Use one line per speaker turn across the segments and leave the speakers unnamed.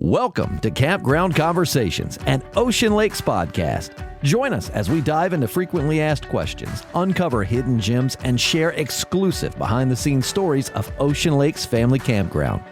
Welcome to Campground Conversations, an Ocean Lakes podcast. Join us as we dive into frequently asked questions, uncover hidden gems, and share exclusive behind-the-scenes stories of Ocean Lakes Family Campground.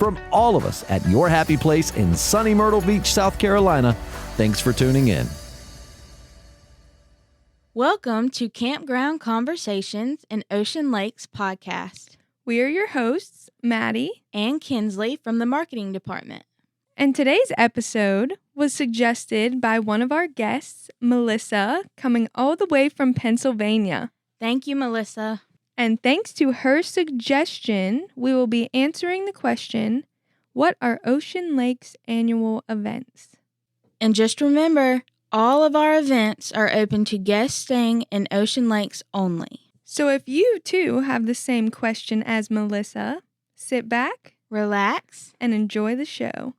From all of us at your happy place in sunny Myrtle Beach, South Carolina, thanks for tuning in.
Welcome to Campground Conversations, an Ocean Lakes podcast.
We are your hosts, Maddy
and Kensley from the marketing department.
And today's episode was suggested by one of our guests, Melissa, coming all the way from Pennsylvania.
Thank you, Melissa.
And thanks to her suggestion, we will be answering the question, what are Ocean Lakes annual events?
And just remember, all of our events are open to guests staying in Ocean Lakes only.
So if you too have the same question as Melissa, sit back,
relax,
and enjoy the show.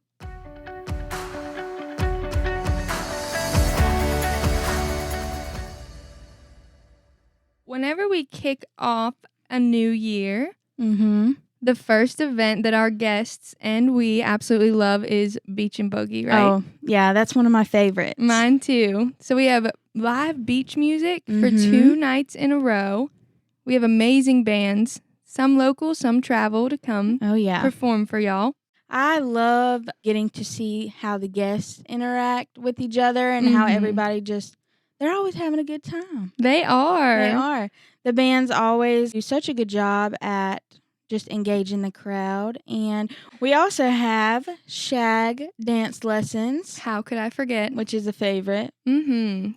Whenever we kick off a new year, the first event that our guests and we absolutely love is Beach and Boogie, right?
Oh, yeah, that's one of my favorites.
Mine too. So we have live beach music for 2 nights in a row. We have amazing bands, some local, some travel to come perform for y'all.
I love getting to see how the guests interact with each other and how everybody they're always having a good time.
They are.
They are. The bands always do such a good job at just engaging the crowd. And we also have shag dance lessons.
How could I forget?
Which is a favorite.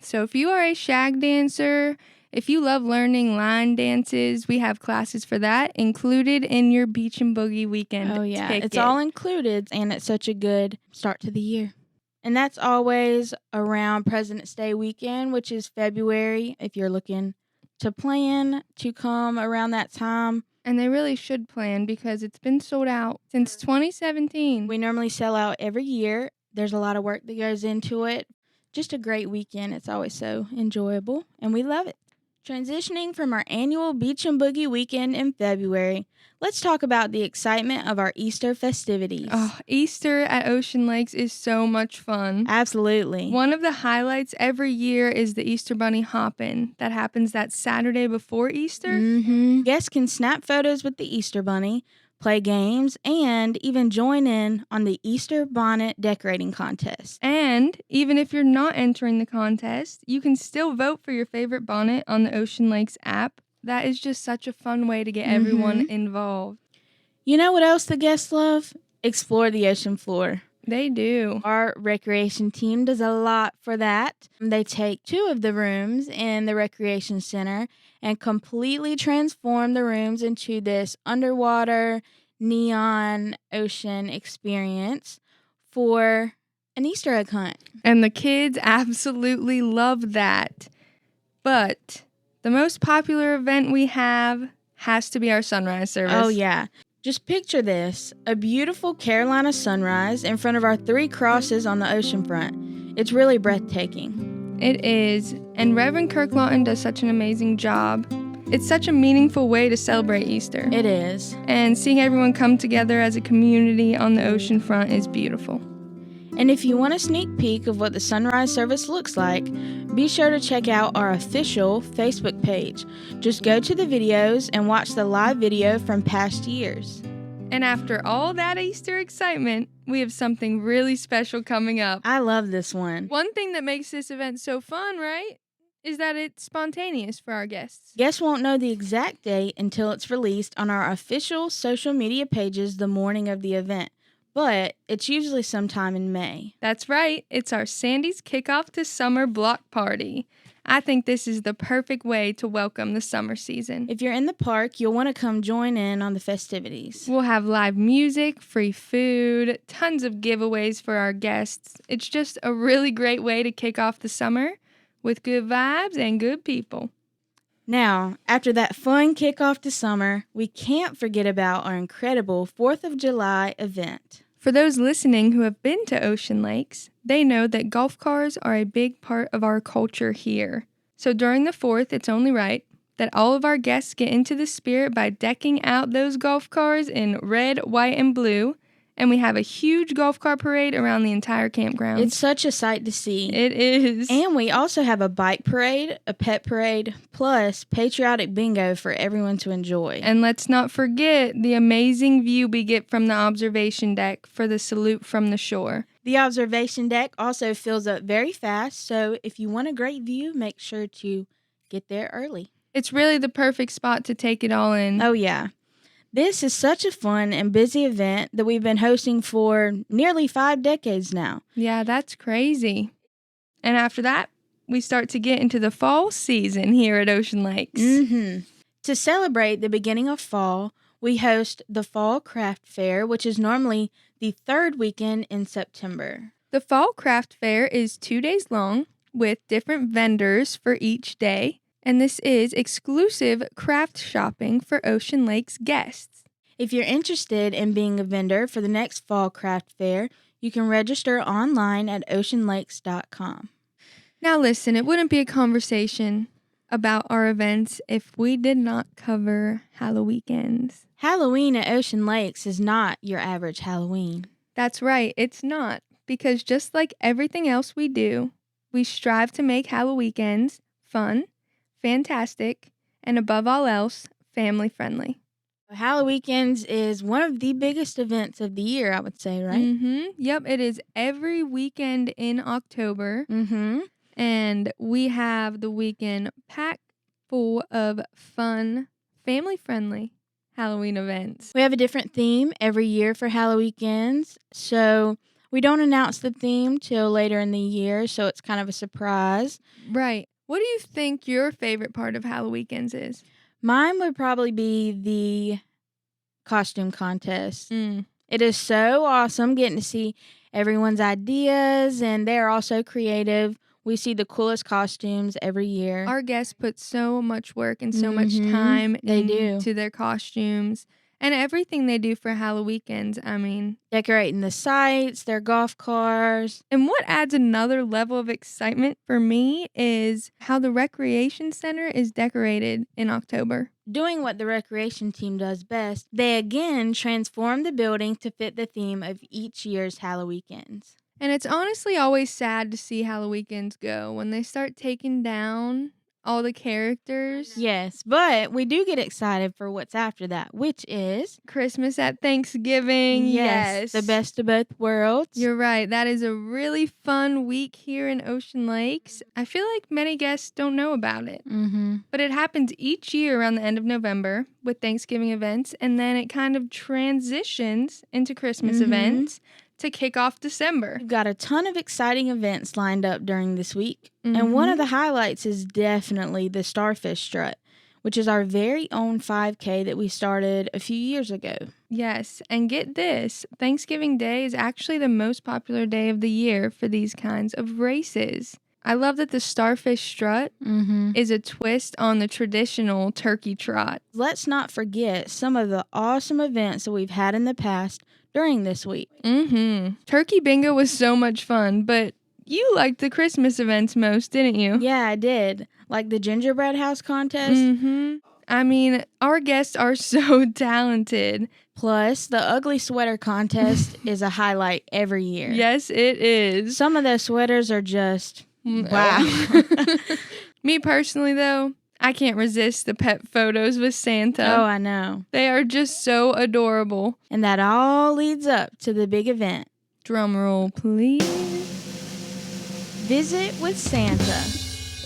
So if you are a shag dancer, if you love learning line dances, we have classes for that included in your Beach and Boogie weekend ticket.
It's all included, and it's such a good start to the year. And that's always around President's Day weekend, which is February, if you're looking to plan to come around that time.
And they really should plan because it's been sold out since 2017.
We normally sell out every year. There's a lot of work that goes into it. Just a great weekend. It's always so enjoyable, and we love it. Transitioning from our annual Beach and Boogie weekend in February, let's talk about the excitement of our Easter festivities.
Oh, Easter at Ocean Lakes is so much fun.
Absolutely.
One of the highlights every year is the Easter Bunny Hoppin' that happens that Saturday before Easter.
Guests can snap photos with the Easter Bunny, play games, and even join in on the Easter bonnet decorating contest.
And even if you're not entering the contest, you can still vote for your favorite bonnet on the Ocean Lakes app. That is just such a fun way to get everyone involved.
You know what else the guests love? Explore the ocean floor.
They do.
Our recreation team does a lot for that. They take 2 of the rooms in the recreation center and completely transform the rooms into this underwater neon ocean experience for an Easter egg hunt.
And the kids absolutely love that. But the most popular event we have has to be our sunrise service.
Oh, yeah. Just picture this, a beautiful Carolina sunrise in front of our 3 crosses on the ocean front. It's really breathtaking.
It is, and Reverend Kirk Lawton does such an amazing job. It's such a meaningful way to celebrate Easter.
It is.
And seeing everyone come together as a community on the ocean front is beautiful.
And if you want a sneak peek of what the sunrise service looks like, be sure to check out our official Facebook page. Just go to the videos and watch the live video from past years.
And after all that Easter excitement, we have something really special coming up.
I love this one.
One thing that makes this event so fun, right, is that it's spontaneous for our guests.
Guests won't know the exact date until it's released on our official social media pages the morning of the event. But it's usually sometime in May.
That's right. It's our Sandy's Kickoff to Summer Block Party. I think this is the perfect way to welcome the summer season.
If you're in the park, you'll want to come join in on the festivities.
We'll have live music, free food, tons of giveaways for our guests. It's just a really great way to kick off the summer with good vibes and good people.
Now, after that fun kickoff to summer, we can't forget about our incredible 4th of July event.
For those listening who have been to Ocean Lakes, they know that golf cars are a big part of our culture here. So during the 4th, it's only right that all of our guests get into the spirit by decking out those golf cars in red, white, and blue And we have a huge golf cart parade around the entire campground.
It's such a sight to see.
It is.
And we also have a bike parade, a pet parade, plus patriotic bingo for everyone to enjoy.
And let's not forget the amazing view we get from the observation deck for the salute from the shore.
The observation deck also fills up very fast, so if you want a great view, make sure to get there early.
It's really the perfect spot to take it all in.
Oh, yeah. This is such a fun and busy event that we've been hosting for nearly 5 decades now.
Yeah, that's crazy. And after that, we start to get into the fall season here at Ocean Lakes.
To celebrate the beginning of fall, we host the Fall Craft Fair, which is normally the 3rd weekend in September.
The Fall Craft Fair is 2 days long with different vendors for each day. And this is exclusive craft shopping for Ocean Lakes guests.
If you're interested in being a vendor for the next Fall Craft Fair, you can register online at oceanlakes.com.
Now listen, it wouldn't be a conversation about our events if we did not cover Halloweekends.
Halloween at Ocean Lakes is not your average Halloween.
That's right, it's not. Because just like everything else we do, we strive to make Halloweekends fun, fantastic, and above all else, family-friendly.
Halloweekends is one of the biggest events of the year, I would say, right?
Yep, it is every weekend in October. And we have the weekend packed full of fun, family-friendly Halloween events.
We have a different theme every year for Halloweekends, so we don't announce the theme till later in the year, so it's kind of a surprise.
Right. What do you think your favorite part of Halloweekends is?
Mine would probably be the costume contest. It is so awesome getting to see everyone's ideas, and they're all so creative. We see the coolest costumes every year.
Our guests put so much work and so much time into their costumes. And everything they do for Halloweekends, I mean.
Decorating the sites, their golf cars.
And what adds another level of excitement for me is how the recreation center is decorated in October.
Doing what the recreation team does best, they again transform the building to fit the theme of each year's Halloweekends.
And it's honestly always sad to see Halloweekends go when they start taking down all the characters.
Yes, but we do get excited for what's after that, which is
Christmas at Thanksgiving. Yes.
The best of both worlds.
You're right. That is a really fun week here in Ocean Lakes. I feel like many guests don't know about it. But it happens each year around the end of November with Thanksgiving events, and then it kind of transitions into Christmas events to kick off December.
We've got a ton of exciting events lined up during this week. And one of the highlights is definitely the Starfish Strut, which is our very own 5K that we started a few years ago.
Yes, and get this, Thanksgiving Day is actually the most popular day of the year for these kinds of races. I love that the Starfish Strut is a twist on the traditional turkey trot.
Let's not forget some of the awesome events that we've had in the past during this week.
Turkey bingo was so much fun, but you liked the Christmas events most, didn't you?
Yeah, I did. Like the gingerbread house contest.
I mean, our guests are so talented.
Plus, the ugly sweater contest is a highlight every year.
Yes, it is.
Some of those sweaters are just, wow.
Me personally, though, I can't resist the pet photos with Santa.
Oh, I know.
They are just so adorable.
And that all leads up to the big event.
Drum roll, please.
Visit with Santa.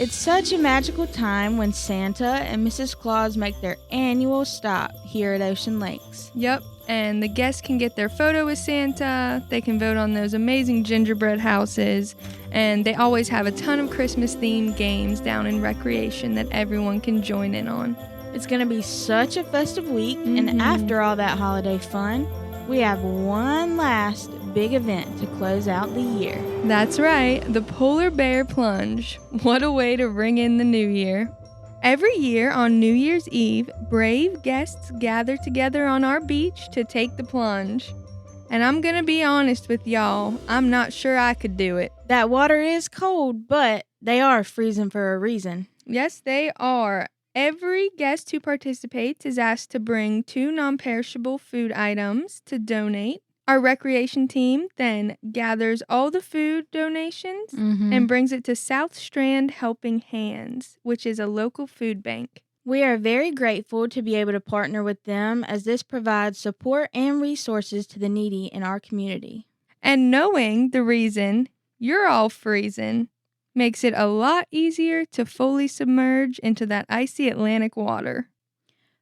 It's such a magical time when Santa and Mrs. Claus make their annual stop here at Ocean Lakes.
Yep, and the guests can get their photo with Santa. They can vote on those amazing gingerbread houses. And they always have a ton of Christmas-themed games down in recreation that everyone can join in on.
It's going to be such a festive week, and after all that holiday fun, we have one last big event to close out the year.
That's right, the Polar Bear Plunge. What a way to ring in the new year. Every year on New Year's Eve, brave guests gather together on our beach to take the plunge. And I'm gonna be honest with y'all, I'm not sure I could do it.
That water is cold, but they are freezing for a reason.
Yes, they are. Every guest who participates is asked to bring 2 non-perishable food items to donate Our recreation team then gathers all the food donations and brings it to South Strand Helping Hands, which is a local food bank.
We are very grateful to be able to partner with them, as this provides support and resources to the needy in our community.
And knowing the reason you're all freezing makes it a lot easier to fully submerge into that icy Atlantic water.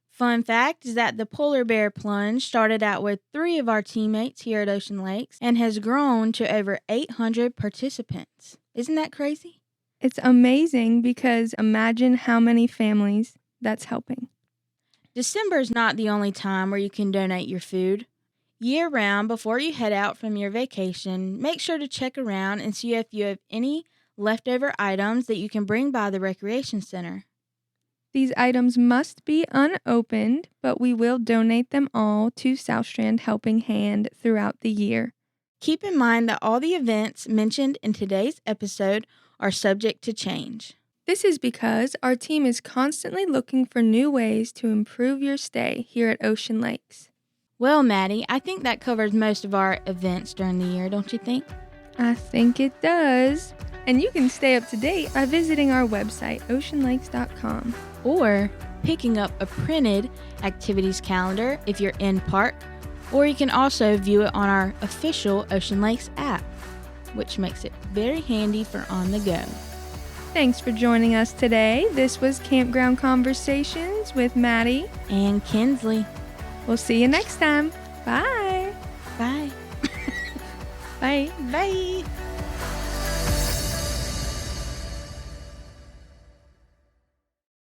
Fun fact is that the polar bear plunge started out with 3 of our teammates here at Ocean Lakes and has grown to over 800 participants. Isn't that crazy?
It's amazing, because imagine how many families that's helping.
December is not the only time where you can donate your food. Year-round, before you head out from your vacation, make sure to check around and see if you have any leftover items that you can bring by the recreation center.
These items must be unopened, but we will donate them all to South Strand Helping Hand throughout the year.
Keep in mind that all the events mentioned in today's episode are subject to change.
This is because our team is constantly looking for new ways to improve your stay here at Ocean Lakes.
Well, Maddie, I think that covers most of our events during the year, don't you think?
I think it does. And you can stay up to date by visiting our website, oceanlakes.com.
Or picking up a printed activities calendar if you're in park, or you can also view it on our official Ocean Lakes app, which makes it very handy for on the go.
Thanks for joining us today. This was Campground Conversations with Maddy
and Kensley.
We'll see you next time. Bye.
Bye.
Bye.
Bye.